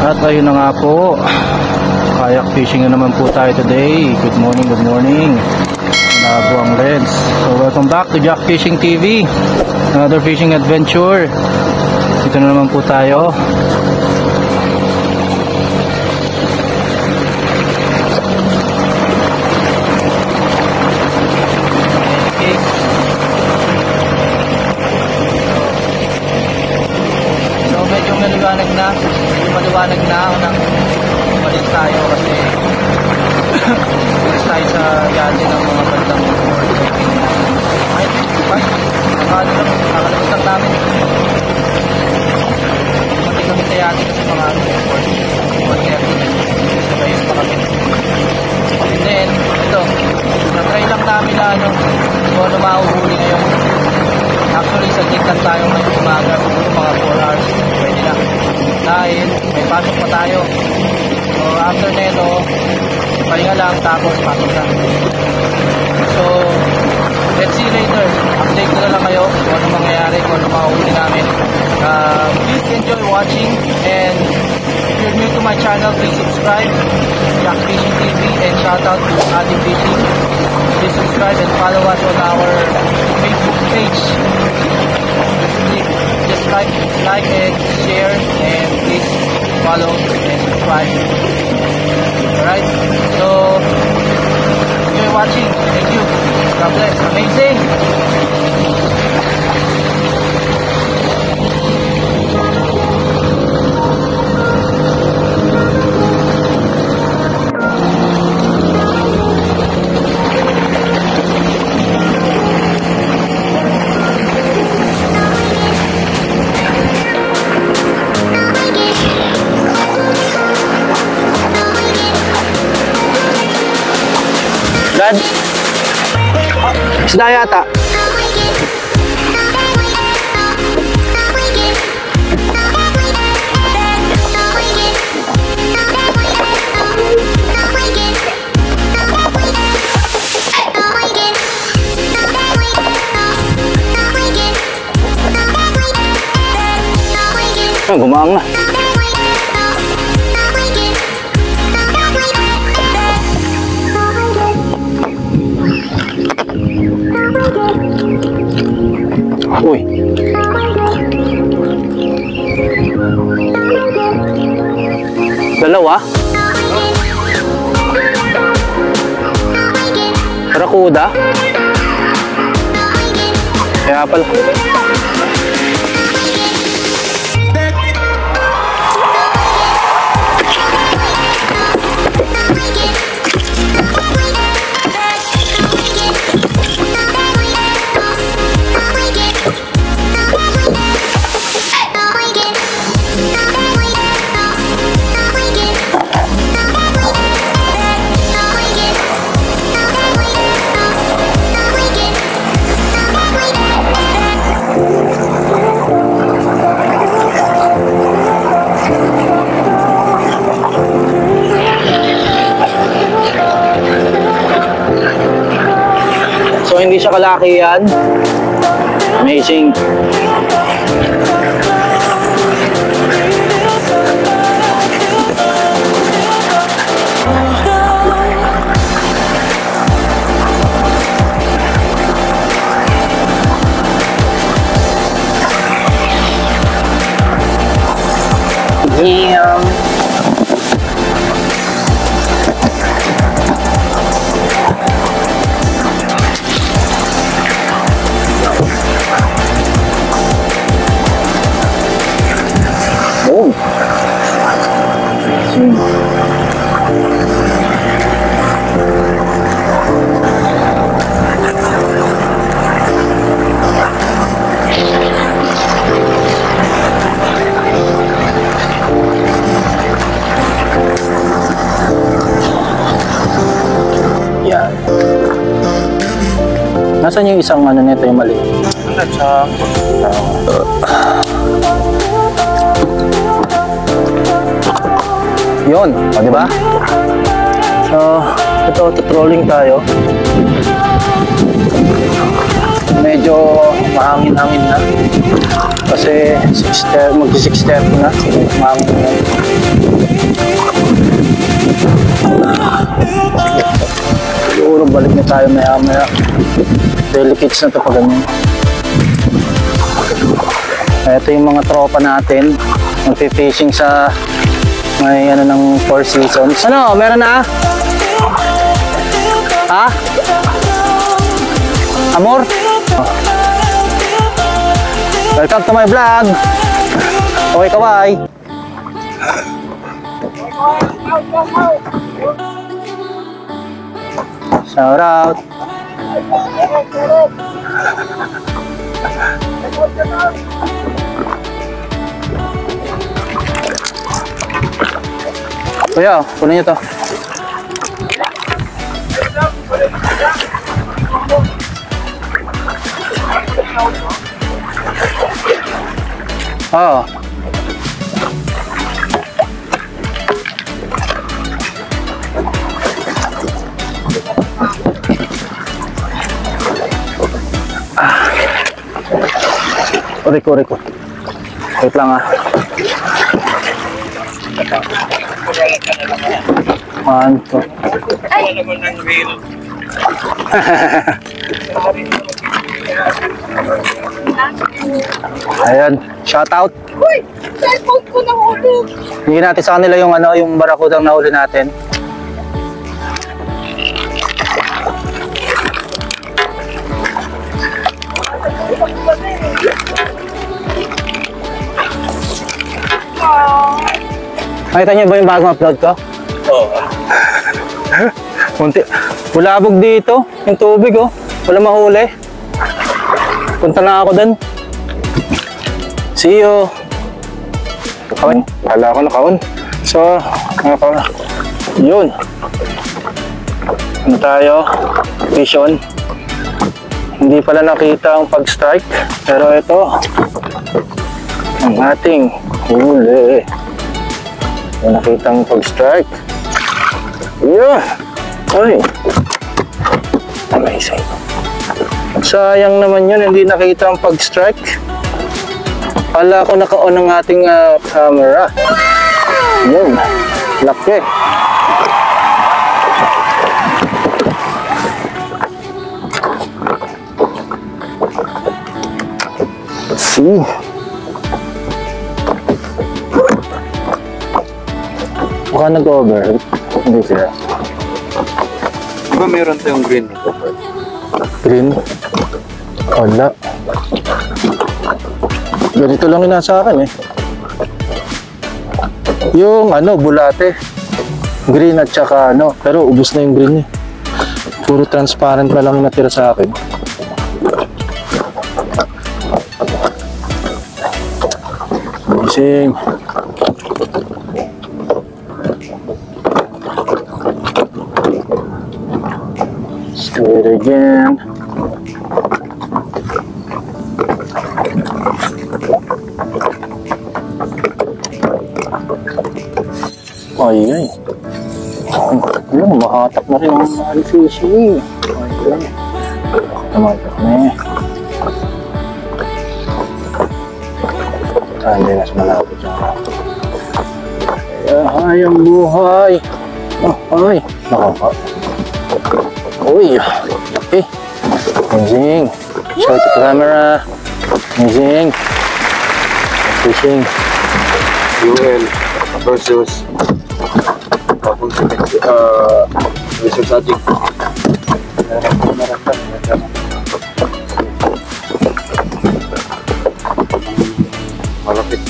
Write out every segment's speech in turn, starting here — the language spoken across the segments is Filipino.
At ayun na nga po, kayak fishing na naman po tayo today. Good morning, good morning. Nabuang Lens. So welcome back to Jack Fishing TV. Another fishing adventure. Dito na naman po tayo. So medyo maliwanag na. Maliwanag na ako nang umalis tayo kasi umalis tayo sa yate ng mga bandang ay, nakalabas lang namin mati kami sa yate kasi mga 4:30 so ayun pa kami and then ito na-try lang namin na kung ano mahuhuli ngayon. Actually saglit lang tayo ngayong umaga mga 4 hours pwede na dahil may pasok pa tayo. So after neto pahinga lang tapos pasok na. So let's see later. Update ko na lang kayo kung ano mangyayari, kung ano mahuhuli namin. Please enjoy watching, and if you're new to my channel, please subscribe, Jack Fishing TV, and shout out to Adi Fishing. Please subscribe and follow us on our Facebook page. Just like and share, and please follow and subscribe. Alright, so enjoy watching. Thank you. God bless. Amazing. Dad, isda yata. Gumaang na. Uy. Dalawa? Rakuda? Kaya pala. Hindi siya kalaki yan. Amazing. Damn. Nasaan yung isang ano nito, yung mali? Yun, o diba? So, ito, tutrolling tayo. Medyo mahangin-hangin na. Kasi magsi-6:30 na. Mahangin na. Siguro balik na tayo maya-maya. Delicates na ito pa ganyan. Ito yung mga tropa natin. Magpi-fishing sa may ano ng Four Seasons. Ano? Meron na? Ha? Amor? Welcome to my vlog. Okay, kawai. Shout out. Kuya, kunin niyo to. Oo. Riko. Wait lang ah. Manto. Ayan, shout out. Uy, cellphone ko nahulog. Hindi natin sa kanila yung ano, yung barakudang nahuli natin. Nakita niyo ba yung bagong upload ko? Oo. Munti. Bulabog dito. Yung tubig oh. Wala mahuli. Punta na ako dun. See you. Kaon. Kala ko na kaon. So, yun. Ano tayo? Vision. Hindi pala nakita ang pag-strike. Pero ito. Ang ating huli. Yung nakitang pag-strike. Yeah! Ay! Amazing. Sayang naman yun, hindi nakita ang pag-strike. Pala ko naka-on ang ating camera. Yun. Laki. Let's see. Baka nag-over. Hindi sila. Diba meron tayong green? Green? Wala. Ganito lang yung nasa akin eh. Yung ano, bulate. Green at saka ano. Pero ubos na yung green eh. Puro transparent na lang yung natira sa akin. Amazing. Let's do it again. Ayun. Ayun, mahatak na rin ang mga fishing. Ayun. Tumatak na eh. Hindi mas malapit na. Ay, ang buhay. Ay, nakaka. Uy, okay. Amazing. Show it to the camera. Amazing. Fishing. UL versus versus Ajik. Malapit.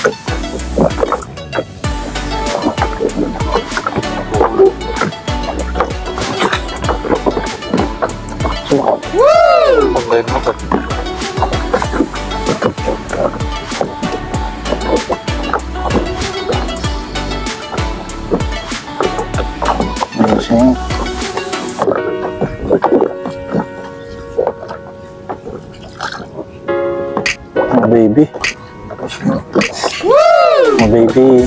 Online mo ba? Amazing. Oh, baby. Oh, baby.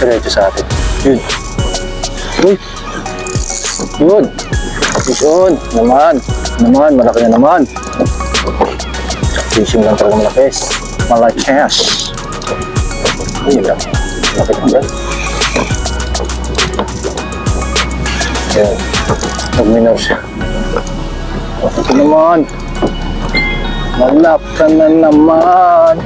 Diretso sa atin. Yun. Uy! Yun! Fish on! Naman! Malaki na naman! Fishing lang talaga malakis. Malakis. Ayun lang. Malaki na ba? Ayan. Nagminaw siya. Ito naman. Malap ka na naman.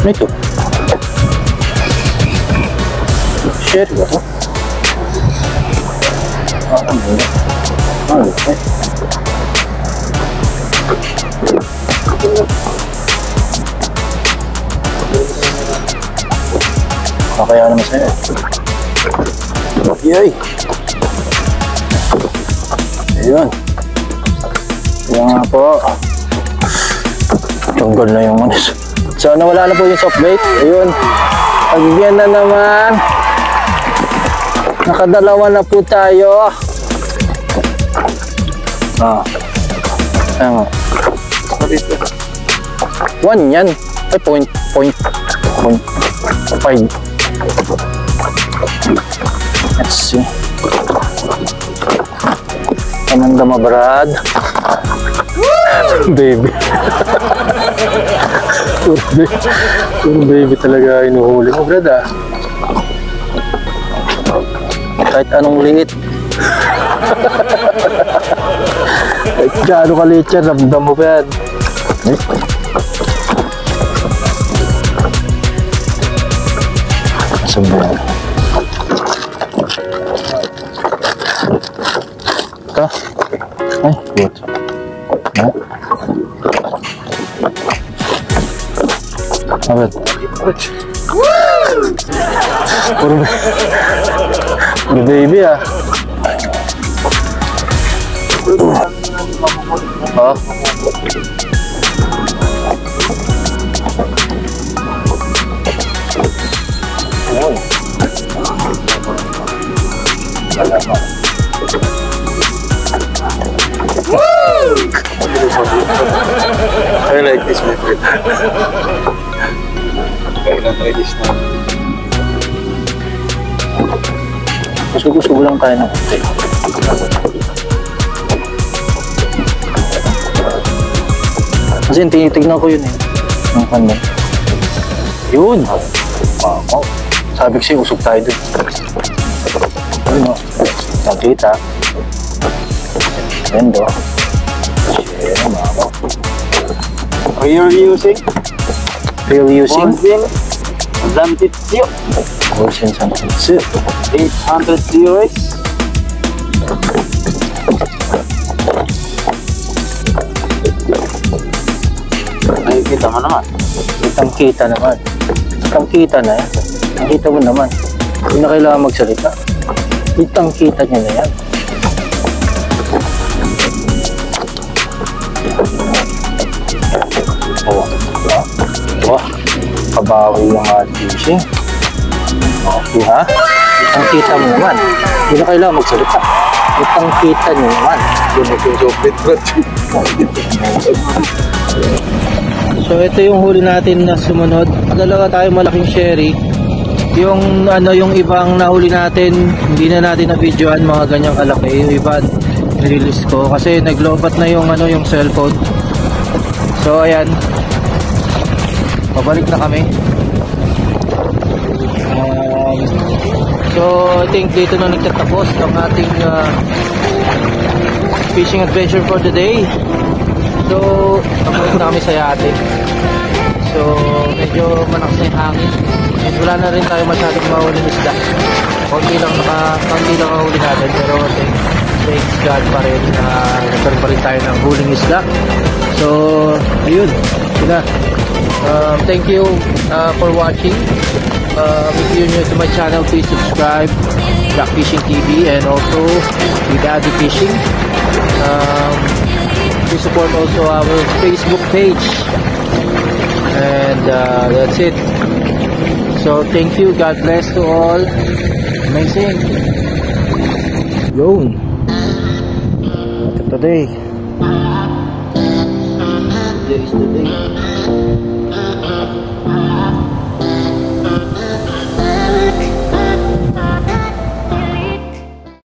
Ano ito? Share ba ito? Kaya naman sa'yo. Yay! Ayun. Kaya nga po. Tunggal na yung manis. So, nawala na po yung soft bait. Ayun. Agyan na naman. Nakadalawa na po tayo. Ayan. 1 yan. Ay, point 5. Let's see. Anong dama, Brad? Baby. Puro baby talaga inuhuli mo, Brad, ah. Kahit anong liit. Kahit gaano kaliit yan, ramdam mo pa yan. Saan ba yan? Ito? Ay, good. Abad. Puro baby, ah. Oh. Ayun. Salamat. I like this method. I can try this now. Gusto lang tayo ng konti. Kasi tinitignan ko yun eh. Ang kanya. Yun! Wow. Sabi ko siya, usog tayo dun. Ayun o. Nakita. Ayan do. Share, mama. Are you using? Real using? Zantitsio. Orsin Santitsu. 800 euros. Nakikita mo naman. Kitang-kita naman. Kitang-kita na yan. Nakita mo naman. Hindi na kailangan magsalita. Kitang-kita niya na yan. Kabawi yung fishing. Okay, ha? Ang kita mo naman. Hindi na kailangan magsalita. Ang kita nyo naman. So ito yung huli natin na sumunod. Dalawa tayo malaking sherry. Yung yung ibang nahuli natin, hindi na natin na-videoan mga ganyang kalaki. Yung iba nirelease ko kasi naglobat na yung yung cellphone. So ayan. Pabalik na kami. So I think dito na nagtatapos ang ating fishing adventure for the day. So pabalik na kami sa yate. So medyo malakas na yung hangin. And wala na rin tayo masyadong mahuling isda. Konti lang mahuli natin, pero thanks God pa rin na nagkaroon pa rin tayo ng huling isda. So ayun, sila. Thank you for watching. If you're new to my channel, please subscribe, Jack Fishing TV, and also with Addy Fishing. Please support also our Facebook page. And that's it. So thank you. God bless to all. Amazing. Yun. Today. Today is the day.